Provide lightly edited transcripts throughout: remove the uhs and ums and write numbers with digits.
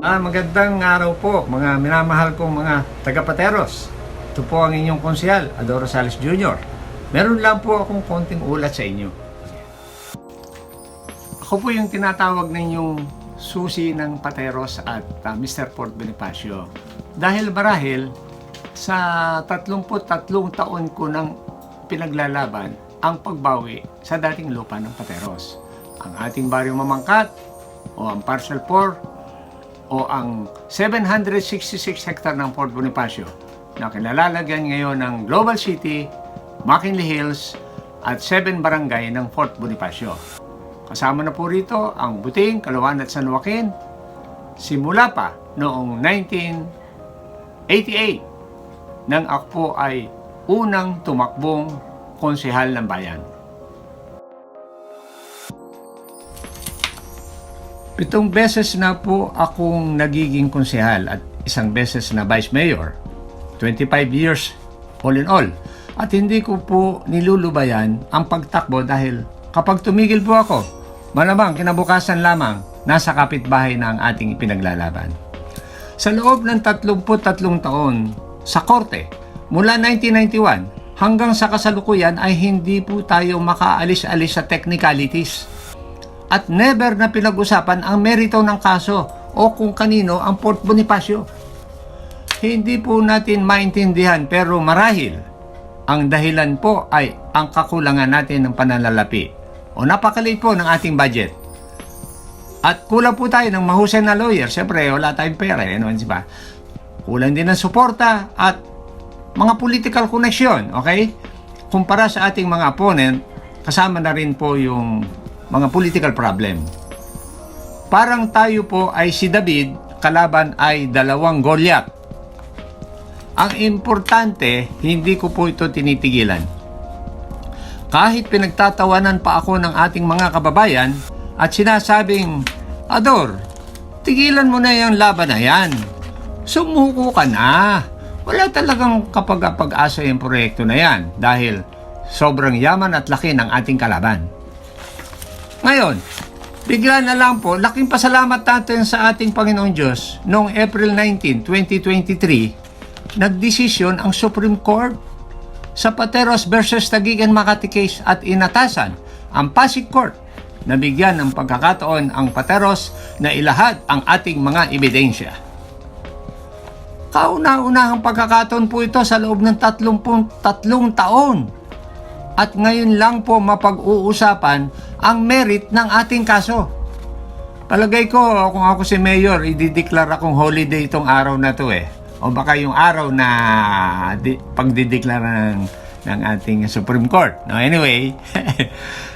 Magandang araw po mga minamahal kong mga taga-Pateros. Ito po ang inyong konsehal, Adoro Rosales Jr. Meron lang po akong konting ulat sa inyo. Ako po yung tinatawag ninyong susi ng Pateros at Mr. Port Bonifacio. Dahil marahil sa 33 taon ko nang pinaglalaban ang pagbawi sa dating lupa ng Pateros. Ang ating baryong Mamangkat o ang Parcel 4 o ang 766 hektar ng Port Bonifacio na kinalalagyan ngayon ng Global City, McKinley Hills at 7 barangay ng Fort Bonifacio. Kasama na po rito ang Buting, Caloocan at San Joaquin simula pa noong 1988 nang ako po ay unang tumakbong konsehal ng bayan. 7 beses na po akong nagiging konsehal at 1 beses na vice mayor. 25 years all in all. At hindi ko po nilulubayan ang pagtakbo dahil kapag tumigil po ako, malamang kinabukasan lamang nasa kapitbahay na ang ating ipinaglalaban. Sa loob ng 33 taon sa korte, mula 1991 hanggang sa kasalukuyan ay hindi po tayo makaalis-alis sa technicalities. At never na pinag-usapan ang merito ng kaso o kung kanino ang Port Bonifacio. Hindi po natin maintindihan pero marahil ang dahilan po ay ang kakulangan natin ng pananalapi o napakaliit po ng ating budget. At kulang po tayo ng mahusay na lawyer. Siyempre, wala tayong pera. Ba? Kulang din ng suporta at mga political connection. Okay? Kumpara sa ating mga opponent, kasama na rin po yung mga political problem. Parang tayo po ay si David, kalaban ay 2 Goliath. Ang importante, hindi ko po ito tinitigilan. Kahit pinagtatawanan pa ako ng ating mga kababayan at sinasabing, Ador, tigilan mo na yung laban na yan. Sumuko ka na. Wala talagang kapag-asa yung proyekto na yan dahil sobrang yaman at laki ng ating kalaban. Ngayon, bigla na lang po, laking pasalamat natin sa ating Panginoong Diyos noong April 19, 2023, nagdesisyon ang Supreme Court sa Pateros versus Taguig and Makati case at inatasan ang Pasig Court na bigyan ng pagkakataon ang Pateros na ilahad ang ating mga ebidensya. Kauna-unahang pagkakataon po ito sa loob ng 33 taon. At ngayon lang po mapag-uusapan ang merit ng ating kaso. Palagay ko, kung ako si Mayor, idideklar akong holiday itong araw na to eh. O baka yung araw na pagdideklara ng ating Supreme Court. No, anyway,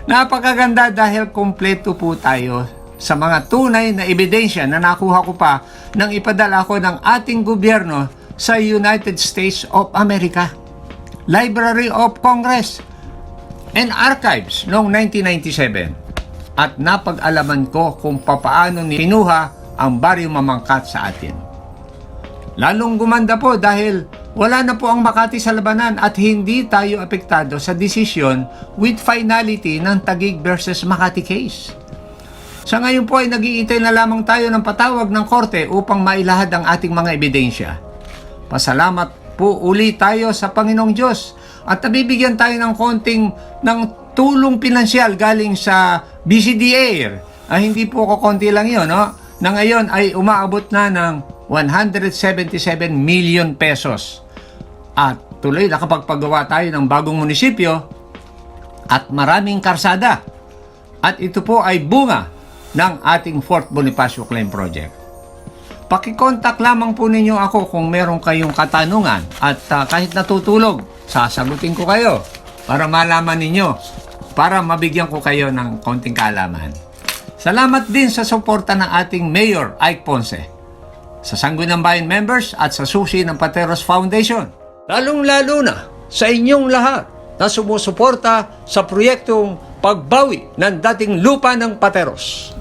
napakaganda dahil kompleto po tayo sa mga tunay na ebidensya na nakuha ko pa nang ipadala ko ng ating gobyerno sa United States of America, Library of Congress and Archives noong 1997 at napag-alaman ko kung papaano kinuha ang baryong Mamangkat sa atin. Lalong gumanda po dahil wala na po ang Makati sa labanan at hindi tayo apektado sa desisyon with finality ng Taguig versus Makati case. Sa ngayon po ay nag-iintay na lamang tayo ng patawag ng korte upang mailahad ang ating mga ebidensya. Pasalamat po uli tayo sa Panginoong Diyos at nabibigyan tayo ng konting tulong pinansyal galing sa BCDA. Hindi po kukonti lang yun, no? Na ngayon ay umaabot na ng 177 million pesos. At tuloy nakapagpagawa tayo ng bagong munisipyo at maraming karsada. At ito po ay bunga ng ating Fort Bonifacio Claim Project. Pakikontak lamang po ninyo ako kung meron kayong katanungan at kahit natutulog, sasagutin ko kayo para malaman ninyo, para mabigyan ko kayo ng konting kaalaman. Salamat din sa suporta ng ating Mayor Ike Ponce, sa Sangguniang Bayan members at sa susi ng Pateros Foundation. Lalong-lalo na sa inyong lahat na sumusuporta sa proyektong pagbawi ng dating lupa ng Pateros.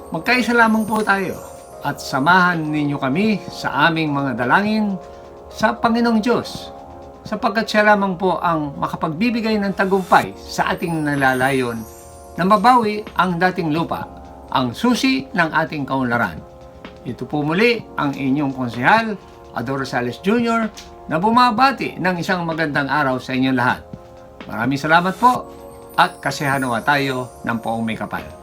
Magkaisa lamang po tayo at samahan ninyo kami sa aming mga dalangin sa Panginoong Diyos sapagkat siya lamang po ang makapagbibigay ng tagumpay sa ating nalalayon na mabawi ang dating lupa, ang susi ng ating kaunlaran. Ito po muli ang inyong konsehal, Ador Rosales Jr., na bumabati ng isang magandang araw sa inyong lahat. Maraming salamat po at kasihanawa tayo ng poong may kapal.